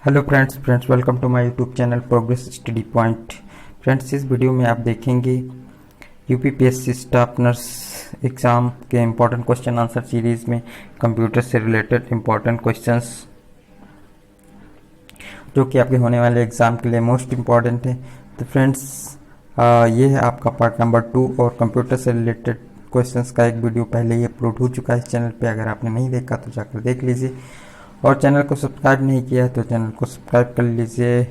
Hello friends welcome to my YouTube channel progress study point. Friends, इस video में आप देखेंगे यूपीपीएससी स्टाफ नर्स एग्ज़ाम के important question answer series में computer से रिलेटेड इम्पोर्टेंट क्वेश्चंस जो कि आपके होने वाले एग्ज़ाम के लिए मोस्ट इम्पॉर्टेंट है। तो फ्रेंड्स, ये है आपका पार्ट नंबर 2 और कंप्यूटर से रिलेटेड क्वेश्चंस का एक वीडियो पहले ही अपलोड हो चुका है इस चैनल पे। अगर आपने नहीं देखा तो जाकर देख लीजिए, और चैनल को सब्सक्राइब नहीं किया है तो चैनल को सब्सक्राइब कर लीजिए,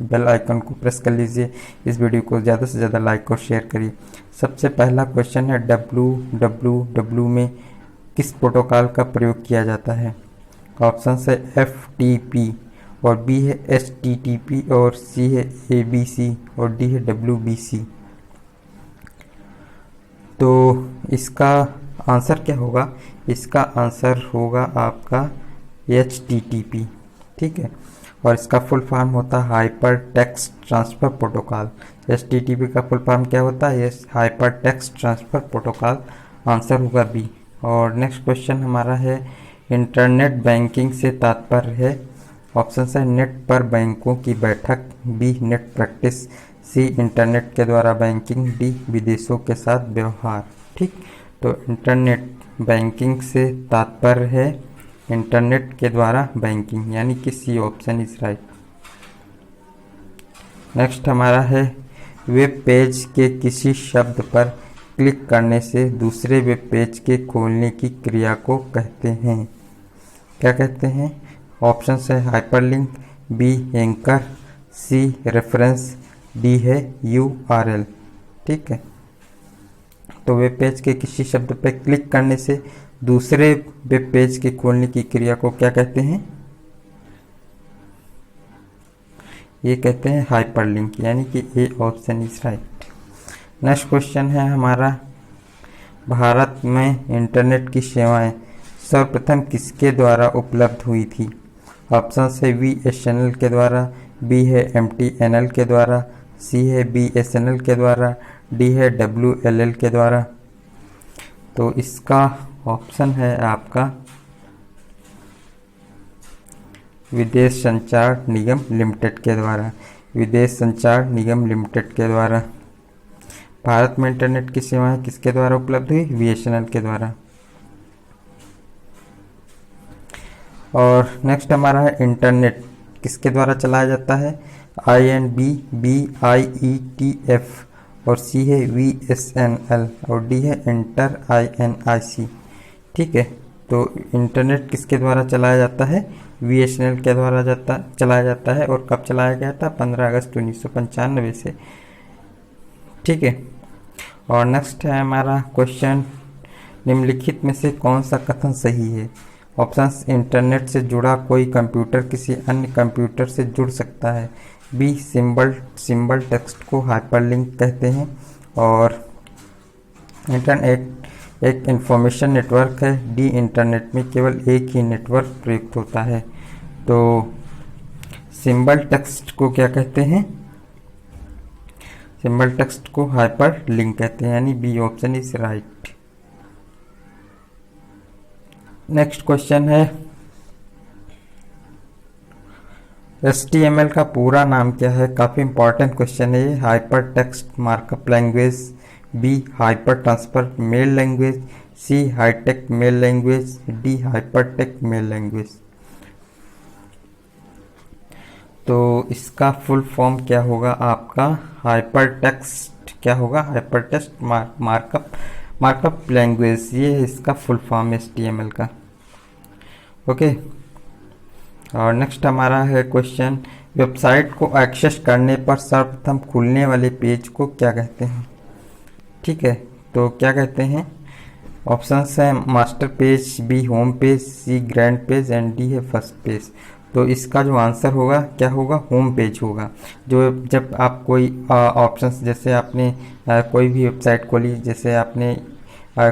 बेल आइकन को प्रेस कर लीजिए, इस वीडियो को ज़्यादा से ज़्यादा लाइक और शेयर करिए। सबसे पहला क्वेश्चन है www में किस प्रोटोकॉल का प्रयोग किया जाता है। ऑप्शन है FTP और बी है HTTP और सी है ABC और डी है WBC। तो इसका आंसर क्या होगा? इसका आंसर होगा आपका HTTP, ठीक है। और इसका फुल फॉर्म होता है hyper text transfer protocol. HTTP का फुल फॉर्म क्या होता है? Hyper text transfer protocol. Answer होगा बी। और नेक्स्ट क्वेश्चन हमारा है इंटरनेट बैंकिंग से तात्पर्य है। ऑप्शन है नेट पर बैंकों की बैठक, बी नेट प्रैक्टिस, सी इंटरनेट के द्वारा बैंकिंग, डी विदेशों के साथ व्यवहार। ठीक, तो इंटरनेट बैंकिंग से तात्पर्य है इंटरनेट के द्वारा बैंकिंग, यानी कि C option is right. Next हमारा है वेब पेज के किसी शब्द पर क्लिक करने से दूसरे वेब पेज के खोलने की क्रिया को कहते हैं। क्या कहते हैं? ऑप्शन है हाइपरलिंक, बी एंकर, सी रेफरेंस, डी है URL। ठीक है, तो वेब पेज के किसी शब्द पर क्लिक करने से दूसरे वेब पेज के खोलने की क्रिया को क्या कहते हैं? ये कहते हैं हाइपरलिंक, यानी कि ए option is right. Next question है हमारा भारत में इंटरनेट की सेवाएं सर्वप्रथम किसके द्वारा उपलब्ध हुई थी। ऑप्शन है VSNL के द्वारा, बी है MTNL के द्वारा, सी है BSNL के द्वारा, डी है WLL के द्वारा। तो इसका ऑप्शन है आपका विदेश संचार निगम लिमिटेड के द्वारा। विदेश संचार निगम लिमिटेड के द्वारा भारत में इंटरनेट की सेवाएं किसके द्वारा उपलब्ध हुई? VSNL के द्वारा। और नेक्स्ट हमारा है इंटरनेट किसके द्वारा चलाया जाता है? INB, BIETF और सी है VSNL और डी है इंटर INIC। ठीक है, तो इंटरनेट किसके द्वारा चलाया जाता है? VSNL के द्वारा चलाया जाता है। और कब चलाया गया था? 15 अगस्त 1995 से। ठीक है, और नेक्स्ट है हमारा क्वेश्चन निम्नलिखित में से कौन सा कथन सही है। ऑप्शंस इंटरनेट से जुड़ा कोई कंप्यूटर किसी अन्य कंप्यूटर से जुड़ सकता है, बी सिंबल टेक्स्ट को हाइपरलिंक कहते हैं, और इंटरनेट एक इंफॉर्मेशन नेटवर्क है, डी इंटरनेट में केवल एक ही नेटवर्क प्रयुक्त होता है। तो सिंबल टेक्स्ट को क्या कहते हैं? सिंबल टेक्स्ट को हाइपर लिंक कहते हैं, यानी B option is right. Next question है HTML का पूरा नाम क्या है? काफ़ी इंपॉर्टेंट क्वेश्चन है ये। Hyper text markup language, B hyper transfer mail language, C hitech mail language, D hypertech mail language. तो इसका फुल फॉर्म क्या होगा आपका? हाइपर टेक्स्ट क्या होगा? हाइपर टेक्स्ट मार्कअप लैंग्वेज, ये है इसका फुल फॉर्म HTML का। ओके, और नेक्स्ट हमारा है क्वेश्चन वेबसाइट को एक्सेस करने पर सर्वप्रथम खुलने वाले पेज को क्या कहते हैं। ठीक है, तो क्या कहते हैं? ऑप्शंस हैं master page, B home page, C grand page and D है फर्स्ट पेज। तो इसका जो आंसर होगा क्या होगा? होम पेज होगा। जो जब आप कोई ऑप्शंस, जैसे आपने कोई भी वेबसाइट खोली, जैसे आपने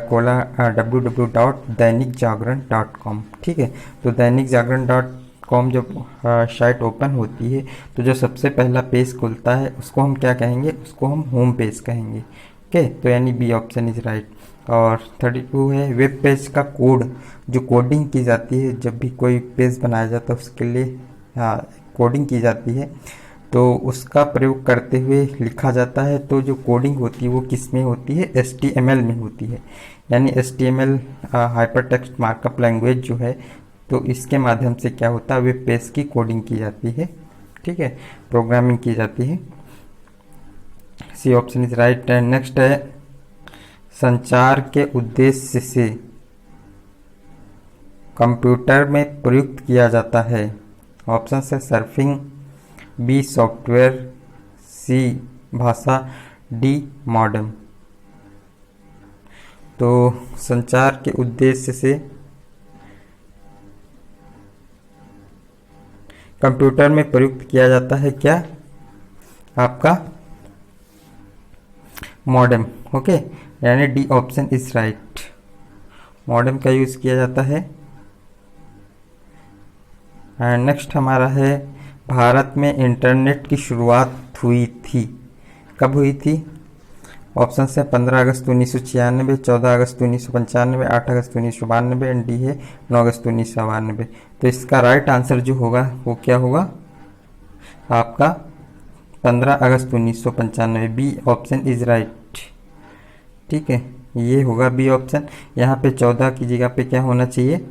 खोला www.दैनिकजागरण.com। ठीक है, तो दैनिकजागरण.com जब साइट ओपन होती है तो जो सबसे पहला पेज खुलता है उसको हम क्या कहेंगे? उसको हम होम पेज कहेंगे। ओके, तो यानी बी ऑप्शन इज राइट। और 32 है वेब पेज का कोड, जो कोडिंग की जाती है जब भी कोई पेज बनाया जाता है उसके लिए कोडिंग की जाती है तो उसका प्रयोग करते हुए लिखा जाता है। तो जो कोडिंग होती है वो किस में होती है, HTML में होती है। यानी HTML hyper text markup language जो है, तो इसके माध्यम से क्या होता है, वेब पेज की कोडिंग की जाती है, ठीक है, प्रोग्रामिंग की जाती है। C option is right. And next है संचार के उद्देश्य से कंप्यूटर में प्रयुक्त किया जाता है। ऑप्शन है सर्फिंग, बी सॉफ्टवेयर, सी भाषा, डी मॉडेम। तो संचार के उद्देश्य से कंप्यूटर में प्रयुक्त किया जाता है क्या, आपका मॉडेम। ओके, यानी D option is right, modem का यूज किया जाता है। एंड नेक्स्ट हमारा है भारत में इंटरनेट की शुरुआत हुई थी, कब हुई थी। ऑप्शन है 15 अगस्त 1996, 14 अगस्त 1995, 8 अगस्त 1992 एंड डी है 9 अगस्त 1992। तो इसका राइट आंसर जो होगा वो क्या होगा, आपका 15 अगस्त 1995, बी ऑप्शन इज राइट, ठीक है, ये होगा बी ऑप्शन। यहाँ पे 14 की जगह पे क्या होना चाहिए,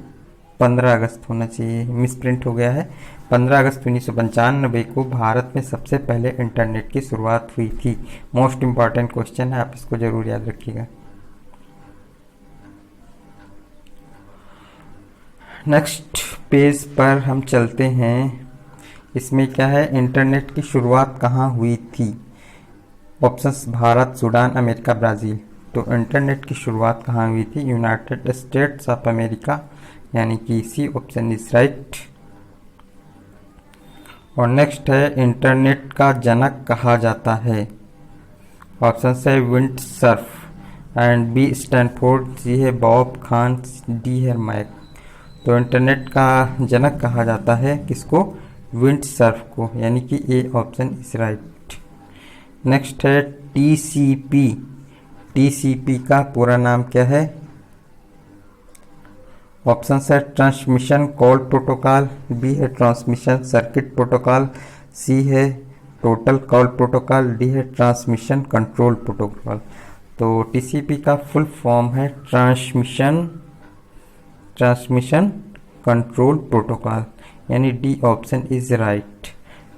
15 अगस्त होना चाहिए, मिसप्रिंट हो गया है। 15 अगस्त 1995 को भारत में सबसे पहले इंटरनेट की शुरुआत हुई थी। मोस्ट इम्पॉर्टेंट क्वेश्चन है, आप इसको जरूर याद रखिएगा। नेक्स्ट पेज पर हम चलते हैं। इसमें क्या है, इंटरनेट की शुरुआत कहाँ हुई थी। Options Bharat, Sudan, America, Brazil. तो इंटरनेट की शुरुआत कहाँ हुई थी, यूनाइटेड स्टेट्स ऑफ अमेरिका, यानी कि सी ऑप्शन इज राइट। और नेक्स्ट है इंटरनेट का जनक कहा जाता है। ऑप्शन है Vint Cerf and B Stanford, C है बॉब खान, डी है मैक। तो इंटरनेट का जनक कहा जाता है किसको, विंड सर्फ को, यानी कि ए ऑप्शन इज राइट। नेक्स्ट है टीसीपी, टीसीपी का पूरा नाम क्या है। ऑप्शन है ट्रांसमिशन कॉल प्रोटोकॉल, बी है ट्रांसमिशन सर्किट प्रोटोकॉल, सी है टोटल कॉल प्रोटोकॉल, डी है ट्रांसमिशन कंट्रोल प्रोटोकॉल। तो टीसीपी का फुल फॉर्म है ट्रांसमिशन कंट्रोल प्रोटोकॉल, यानी D option is right.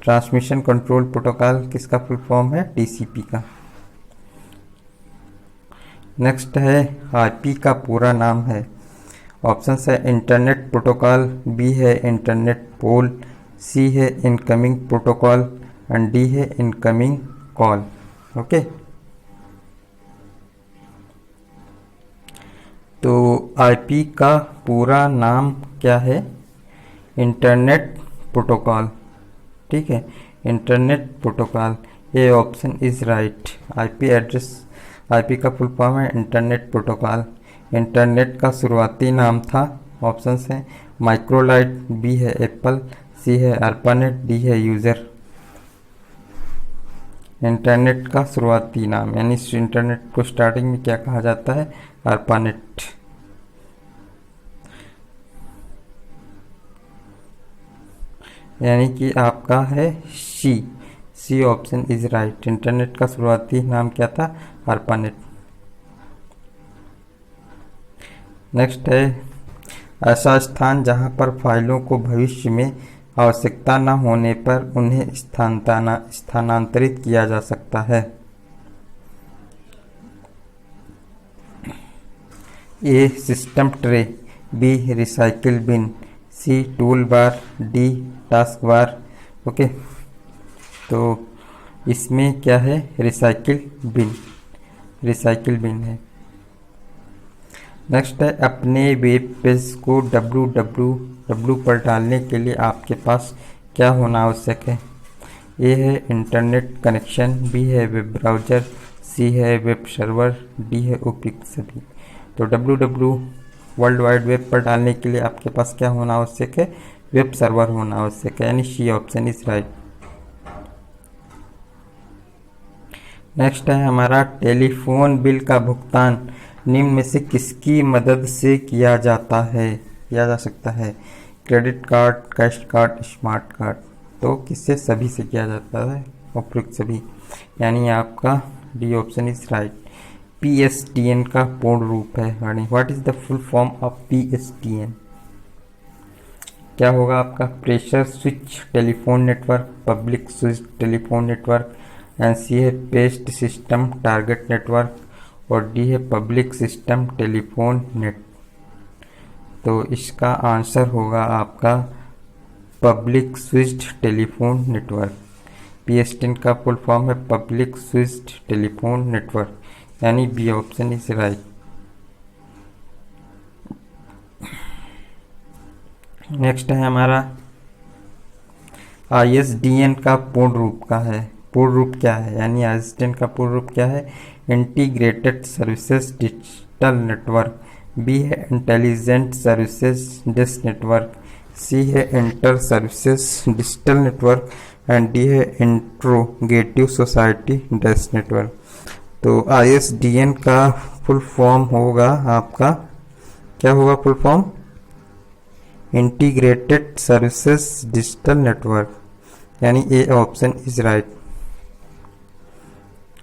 Transmission control protocol किसका फुल फॉर्म है, टीसीपी का। नेक्स्ट है आईपी का पूरा नाम है। ऑप्शन है इंटरनेट प्रोटोकॉल, बी है इंटरनेट पोल, सी है इनकमिंग प्रोटोकॉल एंड डी है इनकमिंग कॉल। ओके, तो आईपी का पूरा नाम क्या है, इंटरनेट प्रोटोकॉल, ठीक है, internet protocol, A option is right. IP address, IP का फुल फॉर्म है इंटरनेट प्रोटोकॉल। इंटरनेट का शुरुआती नाम था, ऑप्शन है माइक्रोलाइट, बी है एप्पल, सी है अर्पानेट, डी है यूज़र। इंटरनेट का शुरुआती नाम, यानी इंटरनेट को स्टार्टिंग में क्या कहा जाता है, अर्पानेट। यानी कि आपका है C option is right. Internet का शुरुआती नाम क्या था, अर्पानेट। नेक्स्ट है ऐसा स्थान जहां पर फाइलों को भविष्य में आवश्यकता न होने पर उन्हें स्थानांतरित किया जा सकता है। A system tray, B recycle bin, C tool bar, D task bar. Okay, तो इसमें क्या है, रिसाइकिल बिन है। नेक्स्ट है अपने वेब पेज को www पर डालने के लिए आपके पास क्या होना आवश्यक है। ए है इंटरनेट कनेक्शन, बी है वेब ब्राउज़र, सी है वेब सर्वर, डी है उपयुक्त सभी। तो www वर्ल्ड वाइड वेब पर डालने के लिए आपके पास क्या होना आवश्यक है, वेब सर्वर होना आवश्यक है, यानी C option is right. Next है हमारा टेलीफोन बिल का भुगतान निम्न में से किसकी मदद से किया जा सकता है। Credit card, cash card, smart card. तो किससे? सभी से किया जाता है, उपयुक्त सभी, यानी आपका D option is right. PSTN का पूर्ण रूप है, यानी what is the full form of PSTN? क्या होगा आपका? Pressure switch telephone network, public switch telephone network, and C है पेस्ट सिस्टम टारगेट नेटवर्क, और डी है पब्लिक सिस्टम टेलीफोन नेट। तो इसका आंसर होगा आपका public switched telephone network. PSTN का फुल फॉर्म है पब्लिक स्विच्ड टेलीफोन नेटवर्क, यानी B option is right. Next है हमारा ISDN का पूर्ण रूप का है, पूर्ण रूप क्या है, यानी ISDN का पूर्ण रूप क्या है? Integrated services digital network, B है intelligent services dish network, C है inter services digital network, and D है इंट्रोगेटिव सोसाइटी डिश नेटवर्क। तो ISDN का फुल फॉर्म होगा आपका, क्या होगा full form? Integrated services digital network, यानी A option is right.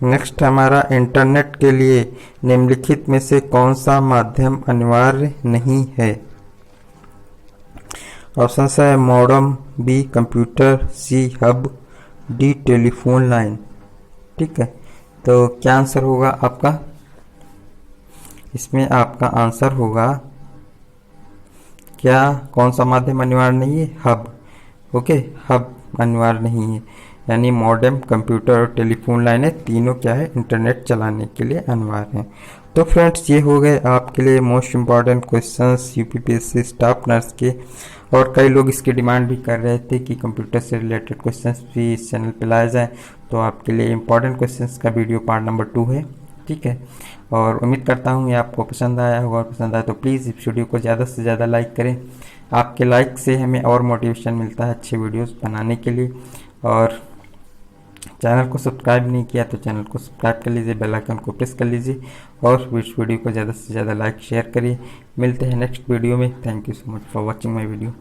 Next हमारा इंटरनेट के लिए निम्नलिखित में से कौन सा माध्यम अनिवार्य नहीं है? ऑप्शन है modem, B computer, C hub, D telephone line. ठीक है, तो क्या आंसर होगा आपका? इसमें आपका आंसर होगा क्या, कौन सा माध्यम अनिवार्य नहीं है? हब। ओके, हब अनिवार्य नहीं है, यानी मॉडेम, कंप्यूटर और टेलीफोन लाइनें तीनों क्या है? इंटरनेट चलाने के लिए अनिवार्य हैं। तो फ्रेंड्स, ये हो गए आपके लिए most important questions UPPSC staff nurse के, और कई लोग इसकी डिमांड भी कर रहे थे कि कंप्यूटर से रिलेटेड क्वेश्चंस भी इस चैनल पे लाए जाएँ, तो आपके लिए इम्पॉर्टेंट क्वेश्चंस का वीडियो पार्ट नंबर 2 है। ठीक है, और उम्मीद करता हूँ ये आपको पसंद आया होगा, और पसंद आया तो प्लीज़ इस वीडियो को ज़्यादा से ज़्यादा लाइक करें। आपके लाइक से हमें और मोटिवेशन मिलता है अच्छे वीडियोस बनाने के लिए। और चैनल को सब्सक्राइब नहीं किया तो चैनल को सब्सक्राइब कर लीजिए, बेल आइकन को प्रेस कर लीजिए, और इस वीडियो को ज़्यादा से ज़्यादा लाइक शेयर करिए। मिलते हैं नेक्स्ट वीडियो में। Thank you so much for watching my video.